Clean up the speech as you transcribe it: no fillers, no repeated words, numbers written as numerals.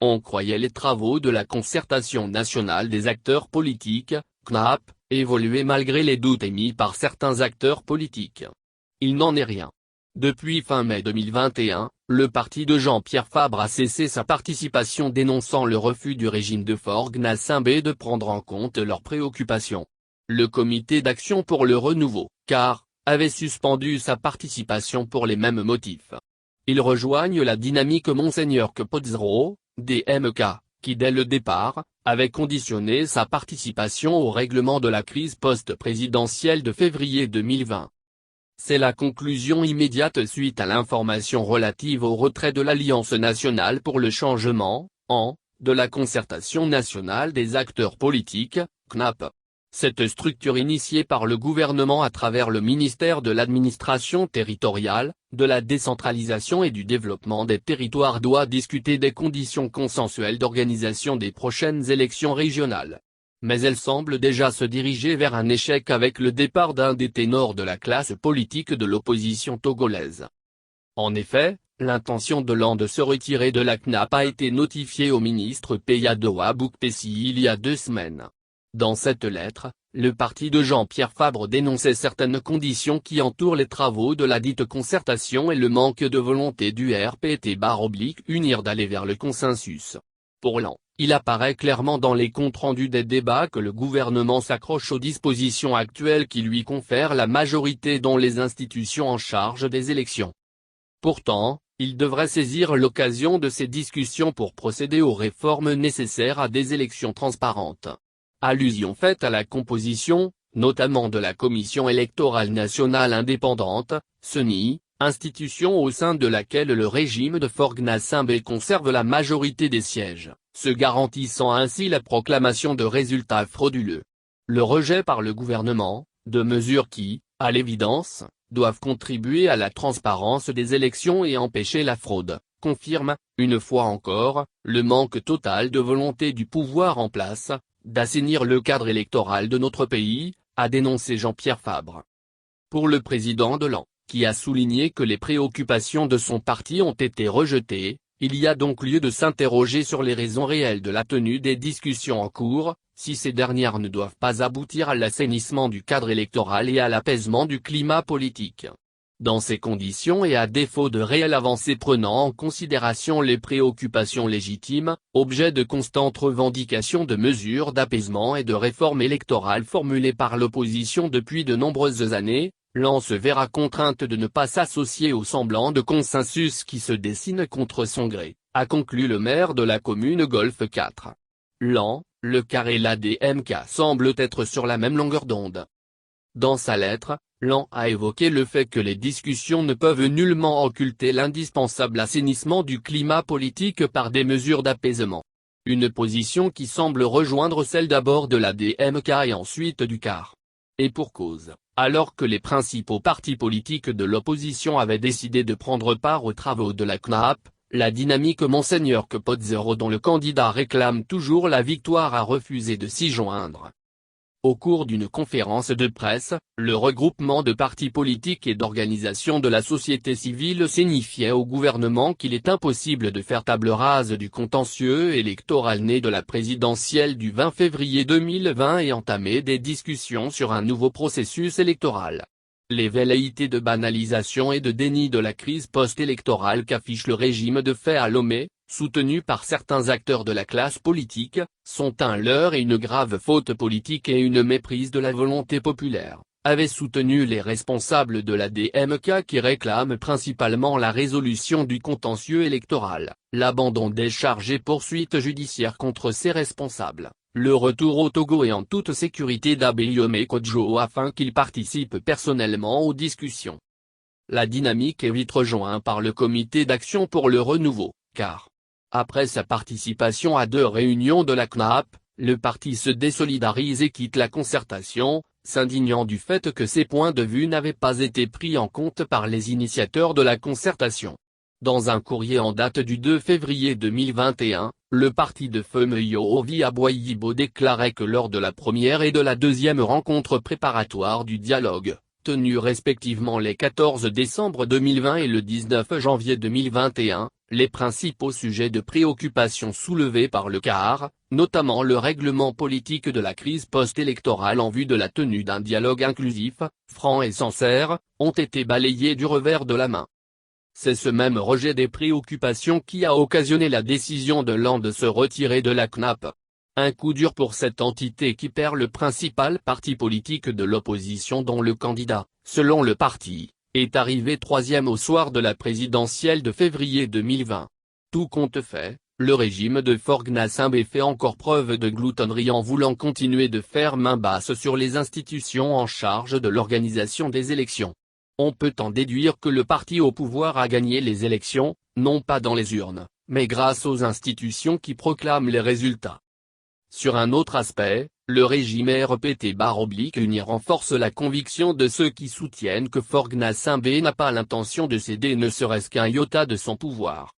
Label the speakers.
Speaker 1: on croyait les travaux de la concertation nationale des acteurs politiques, CNAP, évoluer malgré les doutes émis par certains acteurs politiques. Il n'en est rien. Depuis fin mai 2021, le parti de Jean-Pierre Fabre a cessé sa participation dénonçant le refus du régime de Forgues-Nassimbe de prendre en compte leurs préoccupations. Le comité d'action pour le renouveau, CAR, avait suspendu sa participation pour les mêmes motifs. Ils rejoignent la dynamique Monseigneur Capozzaro, DMK, qui dès le départ, avait conditionné sa participation au règlement de la crise post-présidentielle de février 2020. C'est la conclusion immédiate suite à l'information relative au retrait de l'Alliance nationale pour le changement, de la concertation nationale des acteurs politiques, CNAP. Cette structure initiée par le gouvernement à travers le ministère de l'administration territoriale, de la décentralisation et du développement des territoires doit discuter des conditions consensuelles d'organisation des prochaines élections régionales. Mais elle semble déjà se diriger vers un échec avec le départ d'un des ténors de la classe politique de l'opposition togolaise. En effet, l'intention de l'an de se retirer de la CNAP a été notifiée au ministre Peyadoa Boukpessi il y a 2 semaines. Dans cette lettre, le parti de Jean-Pierre Fabre dénonçait certaines conditions qui entourent les travaux de la dite concertation et le manque de volonté du RPT-UNIR d'aller vers le consensus. Pour l'an, il apparaît clairement dans les comptes rendus des débats que le gouvernement s'accroche aux dispositions actuelles qui lui confèrent la majorité dans les institutions en charge des élections. Pourtant, il devrait saisir l'occasion de ces discussions pour procéder aux réformes nécessaires à des élections transparentes. Allusion faite à la composition, notamment de la Commission électorale nationale indépendante, CENI, institution au sein de laquelle le régime de Forgues-Nassimbe conserve la majorité des sièges, se garantissant ainsi la proclamation de résultats frauduleux. Le rejet par le gouvernement, de mesures qui, à l'évidence, doivent contribuer à la transparence des élections et empêcher la fraude, confirme, une fois encore, le manque total de volonté du pouvoir en place d'assainir le cadre électoral de notre pays, a dénoncé Jean-Pierre Fabre. Pour le président de l'an, qui a souligné que les préoccupations de son parti ont été rejetées, il y a donc lieu de s'interroger sur les raisons réelles de la tenue des discussions en cours, si ces dernières ne doivent pas aboutir à l'assainissement du cadre électoral et à l'apaisement du climat politique. Dans ces conditions et à défaut de réelles avancées prenant en considération les préoccupations légitimes, objet de constantes revendications de mesures d'apaisement et de réforme électorale formulées par l'opposition depuis de nombreuses années, l'an se verra contrainte de ne pas s'associer au semblant de consensus qui se dessine contre son gré, a conclu le maire de la commune Golfe 4. L'an, le CAR et la DMK semblent être sur la même longueur d'onde. Dans sa lettre, l'an a évoqué le fait que les discussions ne peuvent nullement occulter l'indispensable assainissement du climat politique par des mesures d'apaisement. Une position qui semble rejoindre celle d'abord de la DMK et ensuite du CAR. Et pour cause, alors que les principaux partis politiques de l'opposition avaient décidé de prendre part aux travaux de la CNAP, la dynamique Monseigneur Capozzaro dont le candidat réclame toujours la victoire a refusé de s'y joindre. Au cours d'une conférence de presse, le regroupement de partis politiques et d'organisations de la société civile signifiait au gouvernement qu'il est impossible de faire table rase du contentieux électoral né de la présidentielle du 20 février 2020 et entamer des discussions sur un nouveau processus électoral. Les velléités de banalisation et de déni de la crise post-électorale qu'affiche le régime de fait à Lomé, soutenu par certains acteurs de la classe politique, sont un leurre et une grave faute politique et une méprise de la volonté populaire, avaient soutenu les responsables de la DMK qui réclament principalement la résolution du contentieux électoral, l'abandon des charges et poursuites judiciaires contre ces responsables, le retour au Togo et en toute sécurité d'Abeyome Kodjo afin qu'il participe personnellement aux discussions. La dynamique est vite rejointe par le comité d'action pour le renouveau, car après sa participation à 2 réunions de la CNAP, le parti se désolidarise et quitte la concertation, s'indignant du fait que ses points de vue n'avaient pas été pris en compte par les initiateurs de la concertation. Dans un courrier en date du 2 février 2021, le parti de Femeyo Ovi Aboyibo déclarait que lors de la première et de la deuxième rencontre préparatoire du dialogue, tenue respectivement les 14 décembre 2020 et le 19 janvier 2021, Les principaux sujets de préoccupation soulevés par le CAR, notamment le règlement politique de la crise post-électorale en vue de la tenue d'un dialogue inclusif, franc et sincère, ont été balayés du revers de la main. C'est ce même rejet des préoccupations qui a occasionné la décision de l'an de se retirer de la CNAP. Un coup dur pour cette entité qui perd le principal parti politique de l'opposition dont le candidat, selon le parti, est arrivé troisième au soir de la présidentielle de février 2020. Tout compte fait, le régime de Faure Gnassingbé fait encore preuve de gloutonnerie en voulant continuer de faire main basse sur les institutions en charge de l'organisation des élections. On peut en déduire que le parti au pouvoir a gagné les élections, non pas dans les urnes, mais grâce aux institutions qui proclament les résultats. Sur un autre aspect, le régime RPT-Uni renforce la conviction de ceux qui soutiennent que Faure Gnassingbé n'a pas l'intention de céder ne serait-ce qu'un iota de son pouvoir.